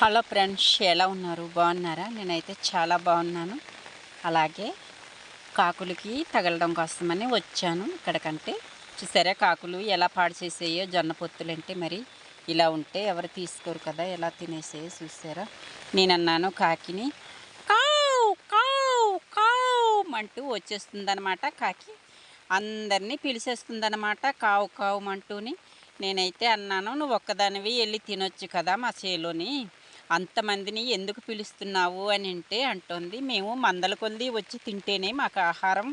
Hello friends, ఎలా ఉన్నారు? బాగున్నారా? నేనైతే చాలా బాగున్నాను. అలాగే కాకులకి తగలడం కోసమని వచ్చాను ఇక్కడికంటే. చూసారా కాకులు ఎలా పాడు చేసేయో జొన్న పొత్తులంటే. మరి ఇలా ఉంటే ఎవరు తీసుకోరు కదా, ఎలా తినేసేయో చూసారా. నేనన్నాను కాకిని, కావు కావు కావు అంటూ వచ్చేస్తుందనమాట. కాకి అందరినీ పిలిచేస్తుందనమాట కావు కావు అంటూని. నేనైతే అన్నాను, నువ్వు ఒక్కదానివి వెళ్ళి తినొచ్చు కదా మా చేలోని, అంతమందిని ఎందుకు పిలుస్తున్నావు అని అంటోంది. మేము మందల కొలిది వచ్చి తింటేనే మాకు ఆహారం,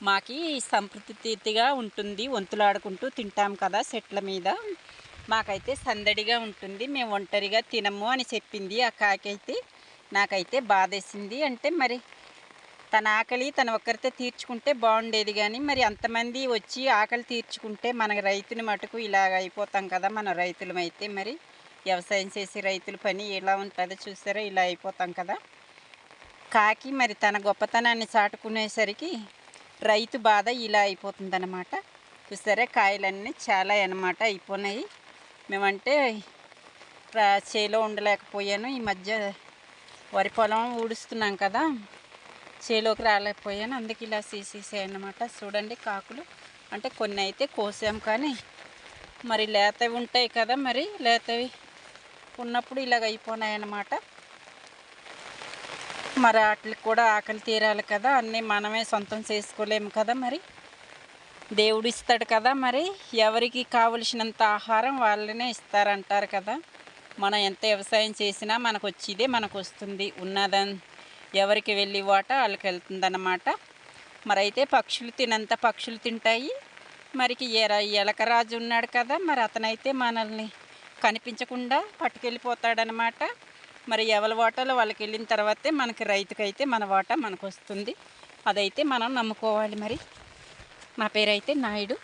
మాకి సంతృప్తిగా ఉంటుంది, వంతులాడుకుంటూ తింటాం కదా చెట్ల మీద, మాకైతే సందడిగా ఉంటుంది, మేము ఒంటరిగా తినము అని చెప్పింది ఆ కాకైతే. నాకైతే బాధేసింది. అంటే మరి తన ఆకలి తన ఒక్కరితే తీర్చుకుంటే బాగుండేది, కానీ మరి అంతమంది వచ్చి ఆకలి తీర్చుకుంటే మన రైతుని మటుకు ఇలాగ అయిపోతాం కదా. మన రైతులమైతే మరి వ్యవసాయం చేసి రైతుల పని ఎలా ఉంటుందో చూసారా, ఇలా అయిపోతాం కదా. కాకి మరి తన గొప్పతనాన్ని చాటుకునేసరికి రైతు బాధ ఇలా అయిపోతుందన్నమాట. చూసారా కాయలన్నీ చాలా అన్నమాట అయిపోయినాయి. మేమంటే చేలో ఉండలేకపోయాను, ఈ మధ్య వరి పొలం ఊడుస్తున్నాం కదా, చేలోకి రాలేకపోయాను, అందుకే ఇలా తీసేసాయి అన్నమాట. చూడండి కాకులు అంటే కొన్ని అయితే కోసాం, కానీ మరి లేతవి ఉంటాయి కదా, మరి లేతవి ఉన్నప్పుడు ఇలాగ అయిపోయినాయన్నమాట. మరి వాటికి కూడా ఆకలి తీరాలి కదా, అన్నీ మనమే సొంతం చేసుకోలేము కదా, మరి దేవుడు ఇస్తాడు కదా. మరి ఎవరికి కావలసినంత ఆహారం వాళ్ళనే ఇస్తారంటారు కదా. మనం ఎంత వ్యవసాయం చేసినా మనకు వచ్చేదే మనకు వస్తుంది, ఉన్నదని ఎవరికి వెళ్ళి వాట వాళ్ళకి వెళ్తుందన్నమాట. మరి అయితే పక్షులు తినంత పక్షులు తింటాయి. మరికి ఎలకరాజు ఉన్నాడు కదా, మరి అతనైతే మనల్ని కనిపించకుండా పట్టుకెళ్ళిపోతాడనమాట. మరి ఎవరి వాటాలో వాళ్ళకి వెళ్ళిన తర్వాతే మనకి రైతుకైతే మన వాటా మనకు వస్తుంది. అదైతే మనం నమ్ముకోవాలి. మరి నా పేరైతే నాయుడు.